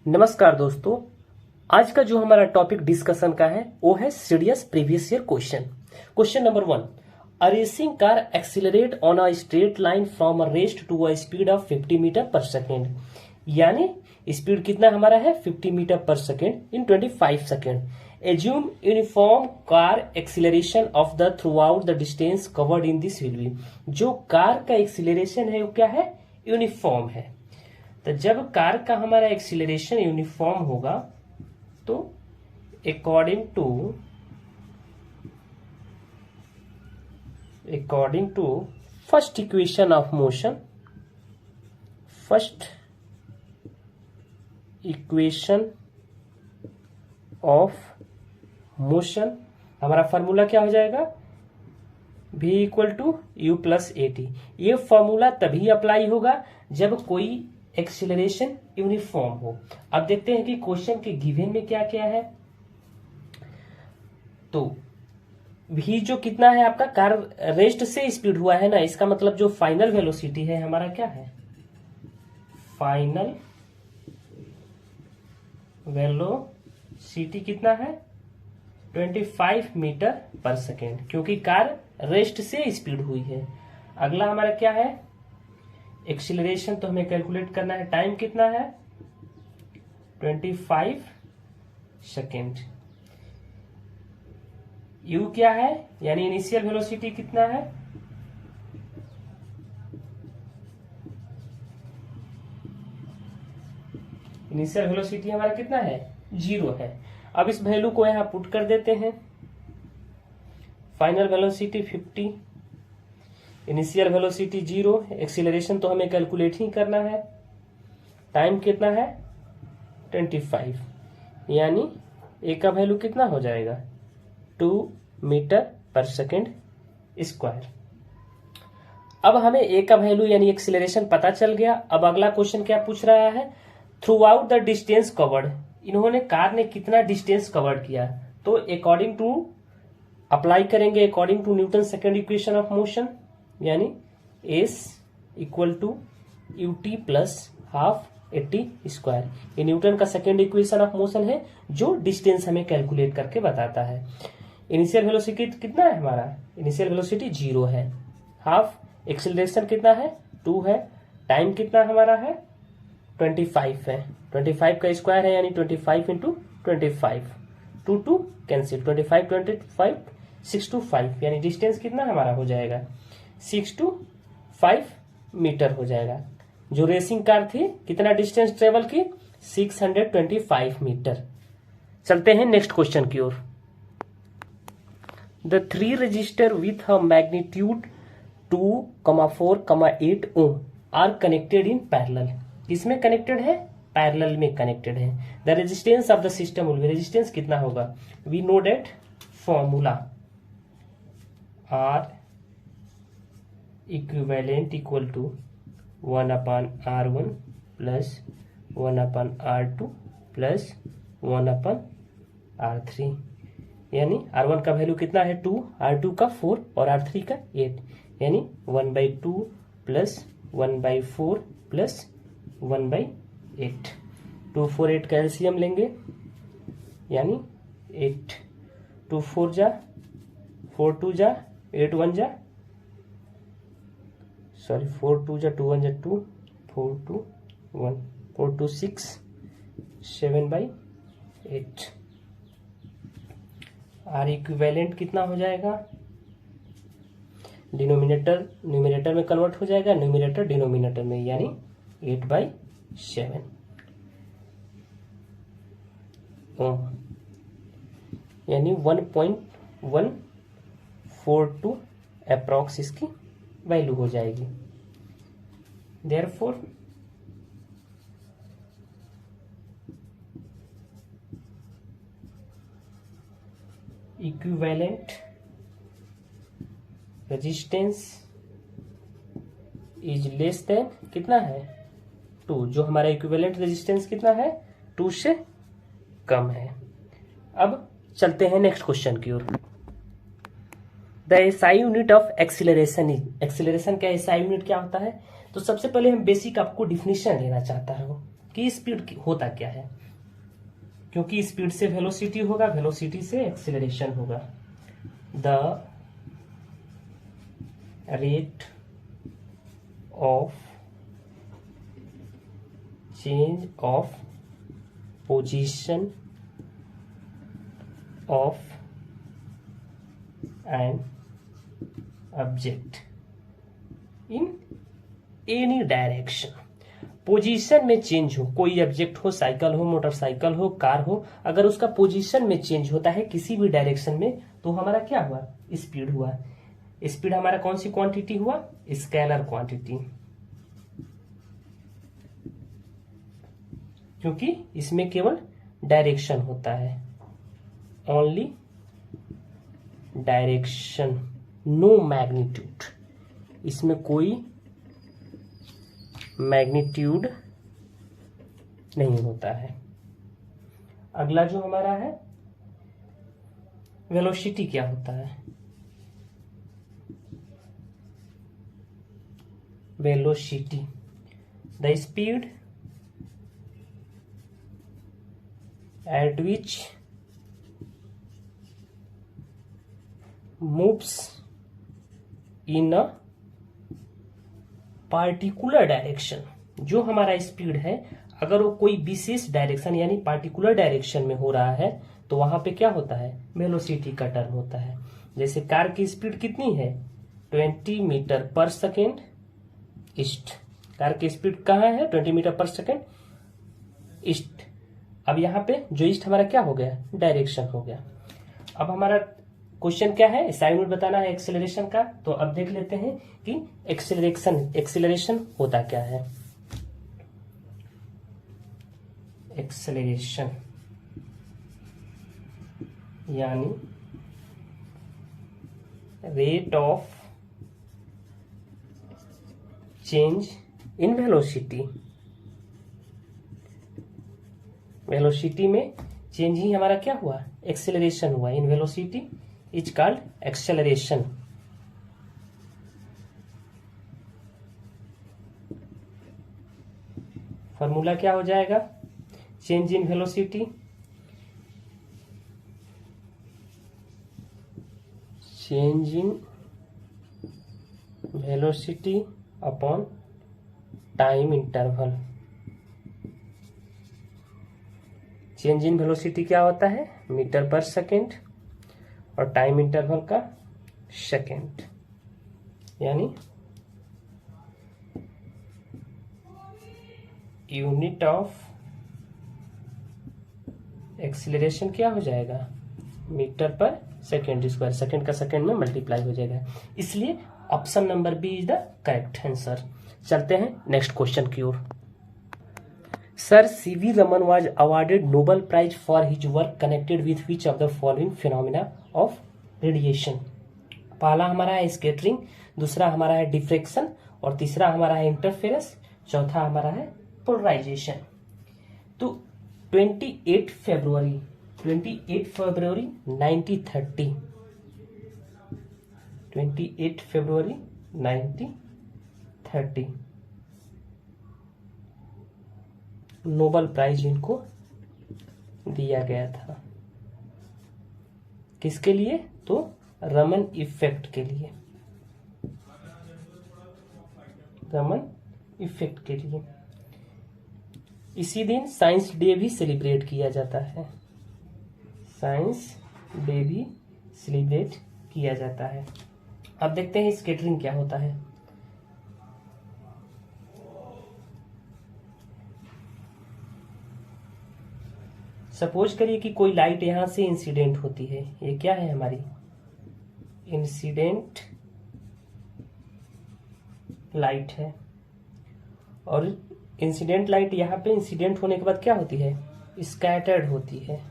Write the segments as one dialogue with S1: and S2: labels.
S1: नमस्कार दोस्तों। आज का जो हमारा टॉपिक डिस्कशन का है वो है serious previous year question. Question number 1, a racing car accelerate on a straight line from a rest to a speed of 50 metre per second. यानी स्पीड कितना हमारा है 50 metre per second in 25 second. Assume uniform car acceleration of the throughout the distance covered in this will be. जो car का acceleration है वो क्या है, यूनिफॉर्म है। तो जब कार का हमारा एक्सीलरेशन यूनिफॉर्म होगा तो according to first equation of motion, हमारा फॉर्मूला क्या हो जाएगा, v equal to u plus a t. ये फॉर्मूला तभी अप्लाई होगा जब कोई एक्सीलरेशन यूनिफॉर्म हो। अब देखते हैं कि क्वेश्चन के गिवन में क्या क्या है। तो v जो कितना है आपका, कार रेस्ट से स्पीड हुआ है ना, इसका मतलब जो फाइनल वेलोसिटी है हमारा क्या है, फाइनल वेलोसिटी कितना है 25 मीटर पर सेकेंड, क्योंकि कार रेस्ट से स्पीड हुई है। अगला हमारा क्या है, एक्सीलरेशन तो हमें कैलकुलेट करना है, टाइम कितना है 25 सेकेंड। यू क्या है, यानी इनिशियल वेलोसिटी कितना है, इनिशियल वेलोसिटी हमारा कितना है 0 है। अब इस वैल्यू को यहां पुट कर देते हैं, final velocity 50, initial velocity 0, acceleration तो हमें कैलकुलेट ही करना है, टाइम कितना है 25, यानी ए का वैल्यू कितना हो जाएगा 2 मीटर पर सेकेंड स्क्वायर। अब हमें ए का वैल्यू यानी एक्सीलरेशन पता चल गया। अब अगला क्वेश्चन क्या पूछ रहा है, throughout the distance covered, इन्होंने कार ने कितना डिस्टेंस कवर्ड किया। तो अकॉर्डिंग टू अप्लाई करेंगे according to Newton second equation of motion, यानी S equal to U T plus half AT square. ये न्यूटन का सेकेंड इक्वेशन ऑफ मोशन है जो डिस्टेंस हमें कैलकुलेट करके बताता है। इनिशियल वेलोसिटी कितना है हमारा, इनिशियल वेलोसिटी 0 है, हाफ एक्सीलरेशन कितना है 2 है, टाइम कितना हमारा है 25 है, 25 का स्क्वायर है यानी 25 इंटू 25, 2 कैंसिल, 25 25 6 to 5, यानी डिस्टेंस कितना हमारा हो जाएगा 6 to 5 मीटर हो जाएगा। जो रेसिंग कार थी कितना डिस्टेंस ट्रेवल की 625 मीटर। चलते हैं नेक्स्ट क्वेश्चन की ओर। The 3 resistor with a magnitude 2, 4, 8 ohm are connected in parallel. किसमें कनेक्टेड है, पैरेलल में कनेक्टेड है। The resistance of the system will be, resistance कितना होगा, we know that formula R equivalent equal to 1/R1 plus 1/R2 plus 1/R3, यानी R1 का value कितना है 2, R2 का 4 और R3 का 8, यानी 1/2 प्लस 1/4 प्लस 1/8। 2 4 8 का एलसीएम लेंगे, यानी 8, 2 4 जा 4 2 जा 8 1 जा, सॉरी 4 2 जा 2 1 जा 2, 4 2 1, 4 2 6, 7/8। आर इक्विवेलेंट कितना हो जाएगा, डिनोमिनेटर न्यूमिनेटर में कन्वर्ट हो जाएगा, न्यूमिनेटर डिनोमिनेटर में, यानी 8/7 ओम, यानी 1.142 अप्रॉक्स इसकी वैल्यू हो जाएगी। Therefore equivalent resistance is less than कितना है 2, जो हमारा इक्विवेलेंट रेजिस्टेंस कितना है 2 से कम है। अब चलते हैं नेक्स्ट क्वेश्चन की ओर। The SI unit of acceleration is, acceleration का एसआई यूनिट क्या होता है। तो सबसे पहले हम बेसिक आपको डिफिनेशन लेना चाहता हूँ। कि स्पीड होता क्या है, क्योंकि स्पीड से वेलोसिटी होगा, वेलोसिटी से एक्सेलरेशन होगा। The rate of change of position of an object in any direction. Position में चेंज हो, कोई ऑब्जेक्ट हो, साइकिल हो, मोटरसाइकिल हो, कार हो, अगर उसका पोजीशन में चेंज होता है किसी भी डायरेक्शन में तो हमारा क्या हुआ, स्पीड हुआ। स्पीड हमारा कौन सी क्वांटिटी हुआ, स्केलर क्वांटिटी, क्योंकि इसमें केवल डायरेक्शन होता है, ओनली डायरेक्शन, नो मैग्नीट्यूड, इसमें कोई मैग्नीट्यूड नहीं होता है। अगला जो हमारा है वेलोसिटी क्या होता है, velocity the speed at which moves in a particular direction। जो हमारा स्पीड है अगर वो कोई विशेष डायरेक्शन यानी पार्टिकुलर डायरेक्शन में हो रहा है तो वहां पे क्या होता है, वेलोसिटी का टर्म होता है। जैसे कार की स्पीड कितनी है, 20 metre per second east, car की स्पीड कहाँ है, 20 मीटर पर सेकेंड ईस्ट। अब यहाँ पे जो ईस्ट हमारा क्या हो गया, डायरेक्शन हो गया। अब हमारा क्वेश्चन क्या है, असाइनमेंट बताना है एक्सेलरेशन का। तो अब देख लेते हैं कि एक्सेलरेशन होता क्या है। एक्सेलरेशन यानी rate of change in velocity, velocity में चेंज ही हमारा क्या हुआ, एक्सेलरेशन हुआ। In velocity is called acceleration. Formula क्या हो जाएगा, change in velocity change in velocity upon time interval. Change in velocity क्या होता है, मीटर पर सेकेंड, और टाइम इंटरवल का सेकेंड, यानी यूनिट ऑफ एक्सीलरेशन क्या हो जाएगा, metre per second square, second का सेकेंड में मल्टीप्लाई हो जाएगा। इसलिए option number B is the correct answer. चलते हैं नेक्स्ट क्वेश्चन की ओर। Sir CV Raman was awarded Nobel prize for his work connected with which of the following phenomena of radiation. पहला हमारा है स्कैटरिंग, दूसरा हमारा है डिफ्रेक्शन, और तीसरा हमारा है इंटरफेरेंस, चौथा हमारा है पोलराइजेशन। तो 28 फरवरी 1930, 28 फरवरी 1930 नोबेल प्राइज इनको दिया गया था। किसके लिए, तो रमन इफेक्ट के लिए, रमन इफेक्ट के लिए। इसी दिन साइंस डे भी सेलिब्रेट किया जाता है, साइंस डे भी सेलिब्रेट किया जाता है। अब देखते हैं स्कैटरिंग क्या होता है। सपोज करिए कि कोई लाइट यहां से इंसिडेंट होती है, ये क्या है हमारी इंसिडेंट लाइट है, और इंसिडेंट लाइट यहाँ पे इंसिडेंट होने के बाद क्या होती है, स्कैटर्ड होती है।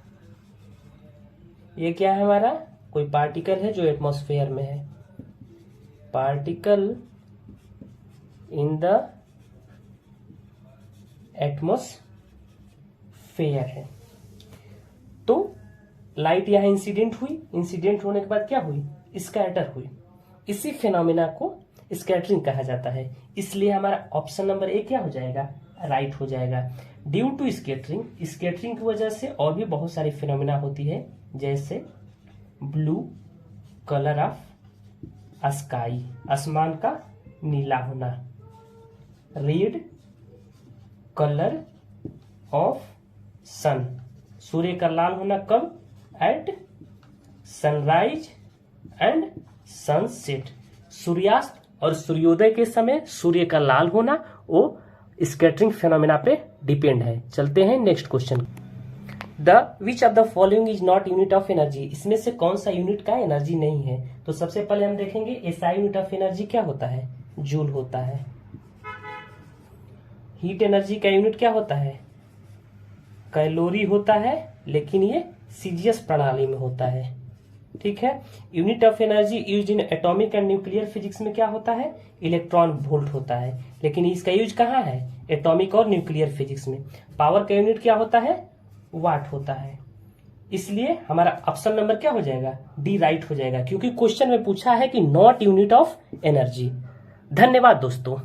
S1: ये क्या है हमारा, कोई पार्टिकल है जो एटमॉस्फेयर में है, पार्टिकल इन द एटमॉस्फेयर है। तो लाइट यहाँ इंसिडेंट हुई, इंसिडेंट होने के बाद क्या हुई, स्कैटर हुई। इसी फिनोमिना को स्कैटरिंग कहा जाता है। इसलिए हमारा ऑप्शन नंबर ए क्या हो जाएगा, राइट हो जाएगा। ड्यू टू स्केटरिंग, स्केटरिंग की वजह से और भी बहुत सारी फिनोमिना होती है, जैसे ब्लू कलर ऑफ स्काई, आसमान का नीला होना, रेड कलर ऑफ सन, सूर्य का लाल होना कब, एट सनराइज एंड सनसेट, सूर्यास्त और सूर्योदय के समय सूर्य का लाल होना वो स्कैटरिंग फिनोमिना पे डिपेंड है। चलते हैं next question. The which of the following is not unit of energy, इसमें से कौन सा यूनिट का एनर्जी नहीं है। तो सबसे पहले हम देखेंगे एसआई यूनिट ऑफ एनर्जी क्या होता है, जूल होता है। हीट एनर्जी का यूनिट क्या होता है, कैलोरी होता है, लेकिन ये सीजीएस प्रणाली में होता है। ठीक है। Unit of energy use in atomic and nuclear physics में क्या होता है, इलेक्ट्रॉन वोल्ट होता है, लेकिन इसका यूज कहाँ है, एटॉमिक और न्यूक्लियर फिजिक्स में। पावर का यूनिट क्या होता है, वाट होता है। इसलिए हमारा ऑप्शन नंबर क्या हो जाएगा, डी राइट हो जाएगा, क्योंकि क्वेश्चन में पूछा है कि नॉट यूनिट ऑफ एनर्जी। धन्यवाद दोस्तों।